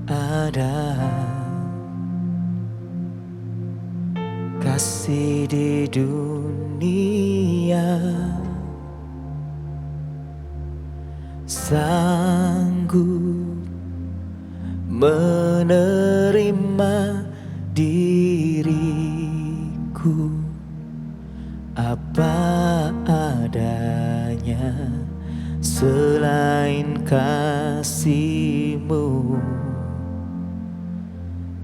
ada kasih di dunia sanggup menerima diriku apa adanya selain kasih-Mu,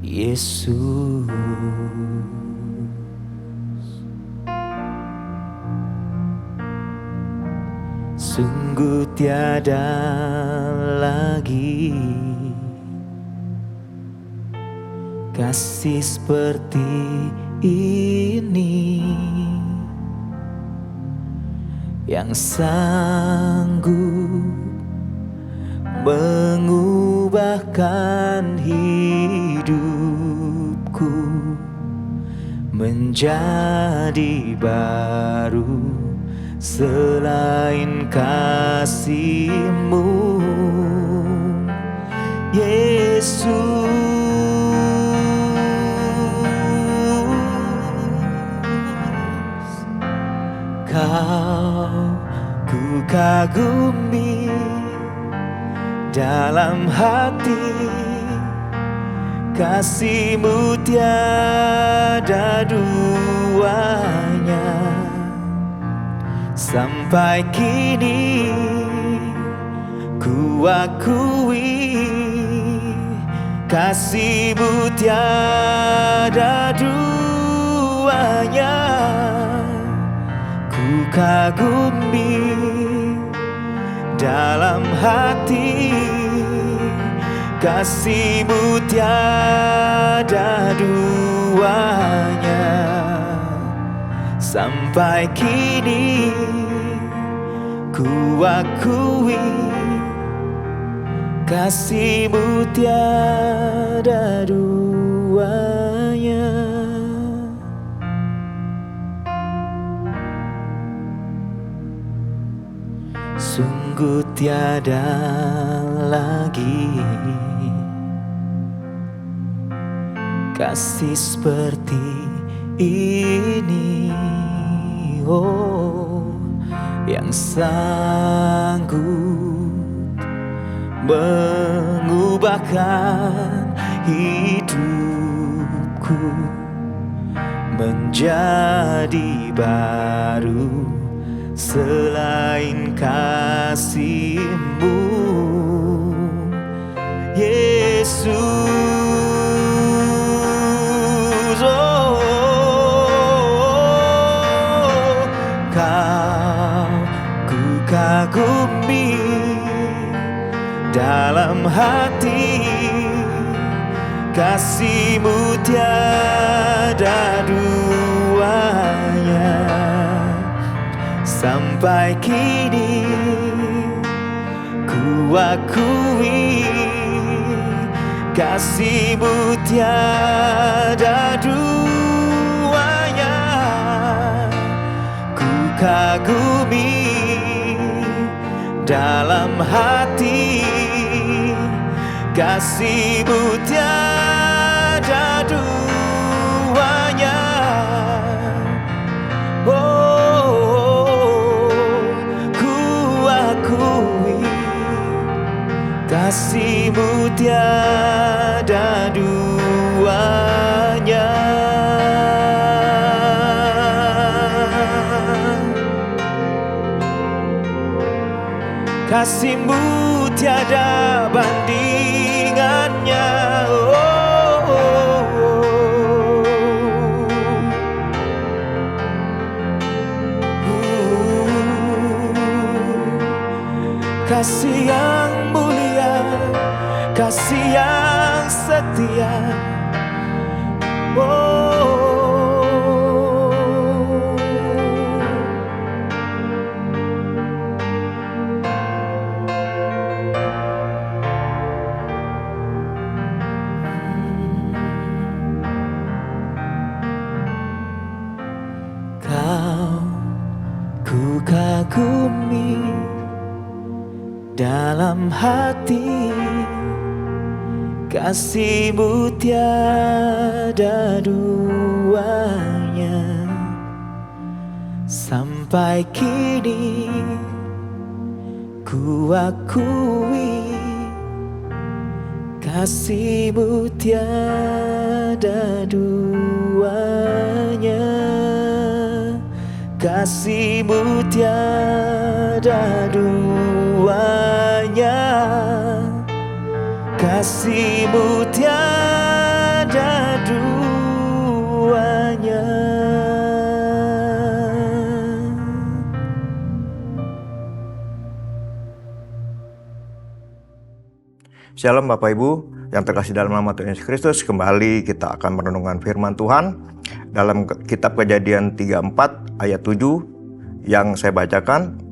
Yesus. Sungguh tiada lagi kasih seperti ini yang sanggup mengubahkan hidupku menjadi baru selain kasih-Mu, Yesus. Kau ku kagumi dalam hati, kasih-Mu tiada duanya. Sampai kini ku akui kasih-Mu tiada duanya. Ku kagumi dalam hati, kasih-Mu tiada duanya. Sampai kini ku akui kasih-Mu tiada duanya. Sungguh tiada lagi kasih seperti ini, oh, yang sanggup mengubahkan hidupku menjadi baru selain kasih-Mu, Yesus. Kagumi dalam hati, kasih-Mu tiada duanya. Sampai kini ku akui kasih-Mu tiada duanya. Ku kagumi dalam hati, kasih-Mu tiada duanya. Oh, ku akui kasih-Mu tiada duanya. Kasih-Mu tiada bandingannya, oh, oh, oh. Kasih yang mulia, kasih yang setia, oh. Ku kagumi dalam hati, kasih-Mu tiada duanya. Sampai kini ku akui kasih-Mu tiada duanya. Kasih-Mu tiada duanya. Kasih-Mu tiada duanya. Shalom Bapak Ibu yang terkasih dalam nama Tuhan Yesus Kristus. Kembali kita akan merenungkan firman Tuhan dalam kitab Kejadian 34 ayat 7 yang saya bacakan.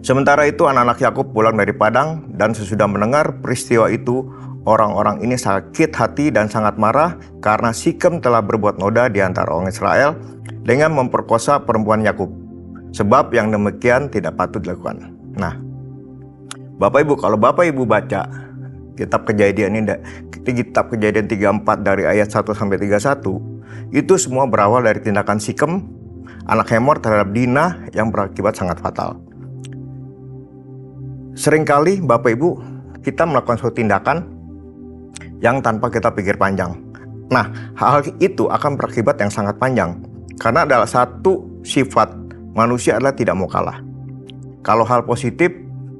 Sementara itu anak-anak Yakub pulang dari padang, dan sesudah mendengar peristiwa itu, orang-orang ini sakit hati dan sangat marah karena Sikem telah berbuat noda di antara orang Israel dengan memperkosa perempuan Yakub. Sebab yang demikian tidak patut dilakukan. Nah, Bapak Ibu, kalau Bapak Ibu baca kitab Kejadian ini, kitab Kejadian 34 dari ayat 1 sampai 31, itu semua berawal dari tindakan Sikem, anak Hemor, terhadap Dina yang berakibat sangat fatal. Seringkali Bapak Ibu, kita melakukan suatu tindakan yang tanpa kita pikir panjang. Nah, hal itu akan berakibat yang sangat panjang. Karena adalah satu sifat manusia adalah tidak mau kalah. Kalau hal positif,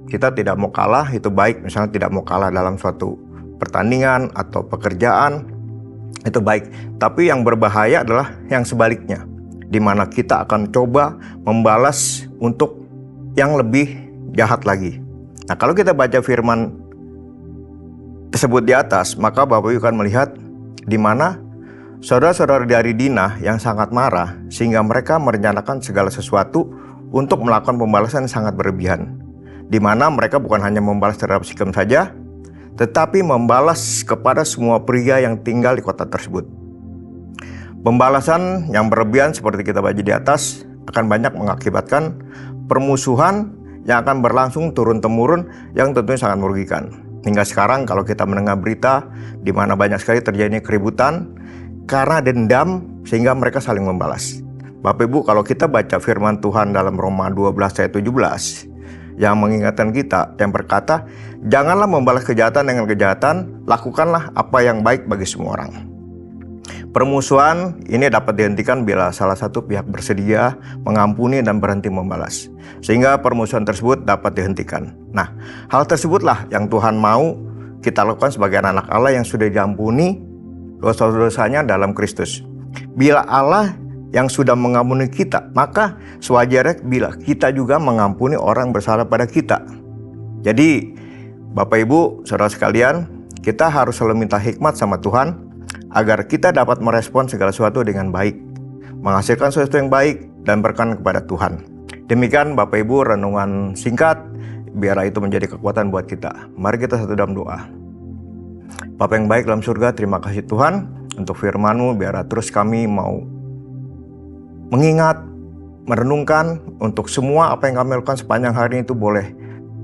kita tidak mau kalah, itu baik. Misalnya tidak mau kalah dalam suatu pertandingan atau pekerjaan, itu baik. Tapi yang berbahaya adalah yang sebaliknya, di mana kita akan coba membalas untuk yang lebih jahat lagi. Nah, kalau kita baca firman tersebut di atas, maka Bapak Ibu akan melihat di mana saudara-saudara dari Dina yang sangat marah sehingga mereka merencanakan segala sesuatu untuk melakukan pembalasan yang sangat berlebihan. Di mana mereka bukan hanya membalas terhadap Sikem saja, tetapi membalas kepada semua pria yang tinggal di kota tersebut. Pembalasan yang berlebihan seperti kita baca di atas akan banyak mengakibatkan permusuhan yang akan berlangsung turun-temurun yang tentunya sangat merugikan. Hingga sekarang kalau kita mendengar berita di mana banyak sekali terjadinya keributan karena dendam sehingga mereka saling membalas. Bapak Ibu, kalau kita baca firman Tuhan dalam Roma 12 ayat 17 yang mengingatkan kita, yang berkata, janganlah membalas kejahatan dengan kejahatan, lakukanlah apa yang baik bagi semua orang. Permusuhan ini dapat dihentikan bila salah satu pihak bersedia mengampuni dan berhenti membalas, sehingga permusuhan tersebut dapat dihentikan. Nah, hal tersebutlah yang Tuhan mau kita lakukan sebagai anak Allah yang sudah diampuni dosa-dosanya dalam Kristus. Bila Allah yang sudah mengampuni kita, maka sewajarnya bila kita juga mengampuni orang bersalah pada kita. Jadi, Bapak Ibu, saudara sekalian, kita harus selalu minta hikmat sama Tuhan agar kita dapat merespon segala sesuatu dengan baik, menghasilkan sesuatu yang baik dan berkenan kepada Tuhan. Demikian Bapak Ibu renungan singkat, biarlah itu menjadi kekuatan buat kita. Mari kita satu dalam doa. Bapa yang baik dalam surga, terima kasih Tuhan untuk firman-Mu, biarlah terus kami mau mengingat, merenungkan untuk semua apa yang kami lakukan sepanjang hari itu boleh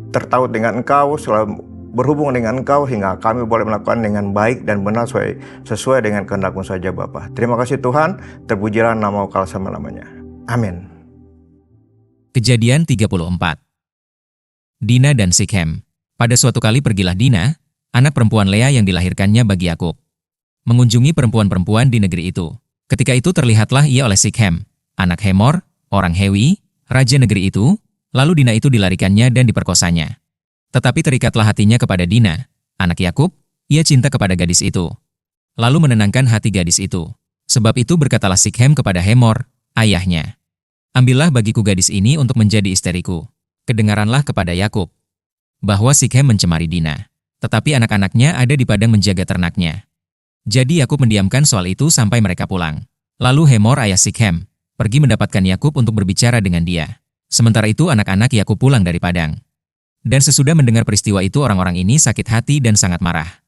tertaut dengan Engkau, selalu berhubung dengan Engkau hingga kami boleh melakukan dengan baik dan benar sesuai dengan kehendak-Mu saja Bapa. Terima kasih Tuhan, terpujilah nama-Mu kekal selama-lamanya. Amin. Kejadian 34. Dina dan Sikhem. Pada suatu kali pergilah Dina, anak perempuan Lea yang dilahirkannya bagi Yakub, mengunjungi perempuan-perempuan di negeri itu. Ketika itu terlihatlah ia oleh Sikhem, anak Hemor, orang Hewi, raja negeri itu, lalu Dina itu dilarikannya dan diperkosanya. Tetapi terikatlah hatinya kepada Dina, anak Yakub, ia cinta kepada gadis itu. Lalu menenangkan hati gadis itu. Sebab itu berkatalah Sikhem kepada Hemor, ayahnya, ambillah bagiku gadis ini untuk menjadi istriku. Kedengaranlah kepada Yakub bahwa Sikhem mencemari Dina, tetapi anak-anaknya ada di padang menjaga ternaknya. Jadi Yakub mendiamkan soal itu sampai mereka pulang. Lalu Hemor ayah Sikhem pergi mendapatkan Yakub untuk berbicara dengan dia. Sementara itu anak-anak Yakub pulang dari padang. Dan sesudah mendengar peristiwa itu orang-orang ini sakit hati dan sangat marah.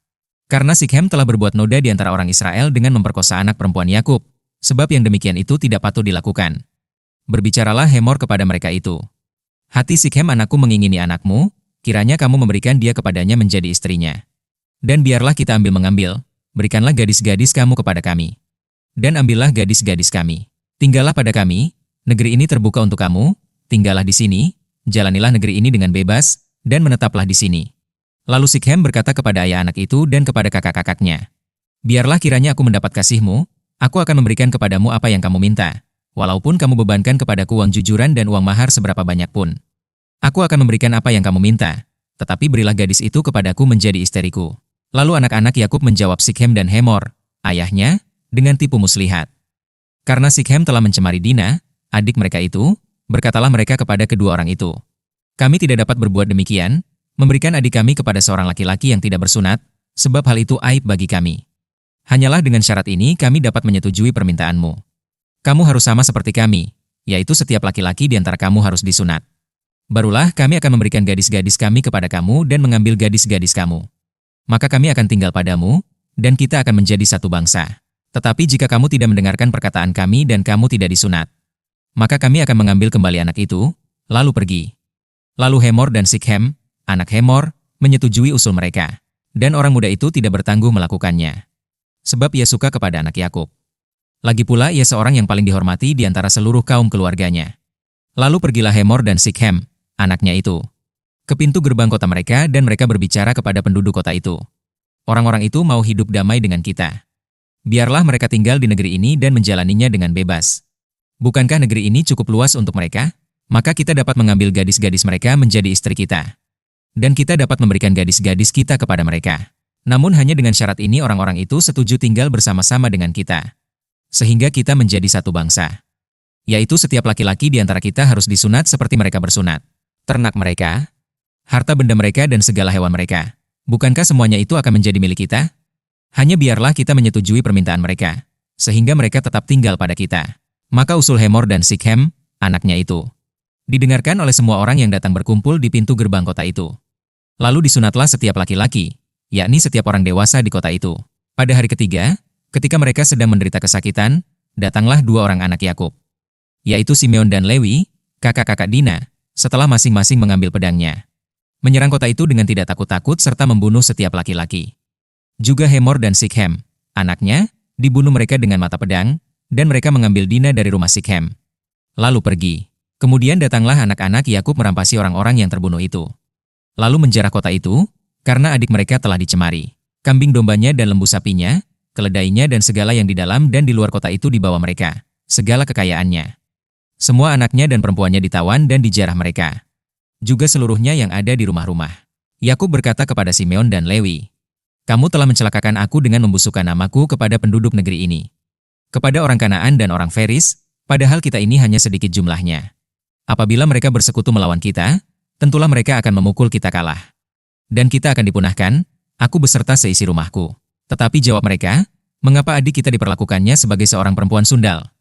Karena Sikhem telah berbuat noda di antara orang Israel dengan memperkosa anak perempuan Yakub, sebab yang demikian itu tidak patut dilakukan. Berbicaralah Hemor kepada mereka itu. Hati Sikhem anakku mengingini anakmu, kiranya kamu memberikan dia kepadanya menjadi istrinya. Dan biarlah kita ambil-mengambil, berikanlah gadis-gadis kamu kepada kami. Dan ambillah gadis-gadis kami. Tinggallah pada kami, negeri ini terbuka untuk kamu, tinggallah di sini, jalanilah negeri ini dengan bebas, dan menetaplah di sini. Lalu Sikhem berkata kepada ayah anak itu dan kepada kakak-kakaknya, biarlah kiranya aku mendapat kasihmu, aku akan memberikan kepadamu apa yang kamu minta, walaupun kamu bebankan kepadaku uang jujuran dan uang mahar seberapa banyak pun. Aku akan memberikan apa yang kamu minta, tetapi berilah gadis itu kepadaku menjadi istriku. Lalu anak-anak Yakub menjawab Sikhem dan Hemor, ayahnya, dengan tipu muslihat. Karena Sikhem telah mencemari Dina, adik mereka itu, berkatalah mereka kepada kedua orang itu, kami tidak dapat berbuat demikian, memberikan adik kami kepada seorang laki-laki yang tidak bersunat, sebab hal itu aib bagi kami. Hanyalah dengan syarat ini kami dapat menyetujui permintaanmu. Kamu harus sama seperti kami, yaitu setiap laki-laki di antara kamu harus disunat. Barulah kami akan memberikan gadis-gadis kami kepada kamu dan mengambil gadis-gadis kamu. Maka kami akan tinggal padamu, dan kita akan menjadi satu bangsa. Tetapi jika kamu tidak mendengarkan perkataan kami dan kamu tidak disunat, maka kami akan mengambil kembali anak itu, lalu pergi. Lalu Hemor dan Sikhem, anak Hemor, menyetujui usul mereka. Dan orang muda itu tidak bertangguh melakukannya. Sebab ia suka kepada anak Yakub. Lagi pula ia seorang yang paling dihormati di antara seluruh kaum keluarganya. Lalu pergilah Hemor dan Sikhem, anaknya itu, ke pintu gerbang kota mereka dan mereka berbicara kepada penduduk kota itu. Orang-orang itu mau hidup damai dengan kita. Biarlah mereka tinggal di negeri ini dan menjalaninya dengan bebas. Bukankah negeri ini cukup luas untuk mereka? Maka kita dapat mengambil gadis-gadis mereka menjadi istri kita. Dan kita dapat memberikan gadis-gadis kita kepada mereka. Namun hanya dengan syarat ini orang-orang itu setuju tinggal bersama-sama dengan kita. Sehingga kita menjadi satu bangsa. Yaitu setiap laki-laki di antara kita harus disunat seperti mereka bersunat. Ternak mereka, harta benda mereka dan segala hewan mereka. Bukankah semuanya itu akan menjadi milik kita? Hanya biarlah kita menyetujui permintaan mereka, sehingga mereka tetap tinggal pada kita. Maka usul Hemor dan Sikhem, anaknya itu, didengarkan oleh semua orang yang datang berkumpul di pintu gerbang kota itu. Lalu disunatlah setiap laki-laki, yakni setiap orang dewasa di kota itu. Pada hari ketiga, ketika mereka sedang menderita kesakitan, datanglah dua orang anak Yakub, yaitu Simeon dan Lewi, kakak-kakak Dina, setelah masing-masing mengambil pedangnya. Menyerang kota itu dengan tidak takut-takut serta membunuh setiap laki-laki. Juga Hemor dan Sikhem, anaknya, dibunuh mereka dengan mata pedang, dan mereka mengambil Dina dari rumah Sikhem. Lalu pergi. Kemudian datanglah anak-anak Yakub merampasi orang-orang yang terbunuh itu. Lalu menjarah kota itu, karena adik mereka telah dicemari. Kambing dombanya dan lembu sapinya, keledainya dan segala yang di dalam dan di luar kota itu dibawa mereka, segala kekayaannya. Semua anaknya dan perempuannya ditawan dan dijarah mereka. Juga seluruhnya yang ada di rumah-rumah. Yakub berkata kepada Simeon dan Lewi, kamu telah mencelakakan aku dengan membusukkan namaku kepada penduduk negeri ini. Kepada orang Kanaan dan orang Feris, padahal kita ini hanya sedikit jumlahnya. Apabila mereka bersekutu melawan kita, tentulah mereka akan memukul kita kalah. Dan kita akan dipunahkan, aku beserta seisi rumahku. Tetapi jawab mereka, mengapa adik kita diperlakukannya sebagai seorang perempuan sundal?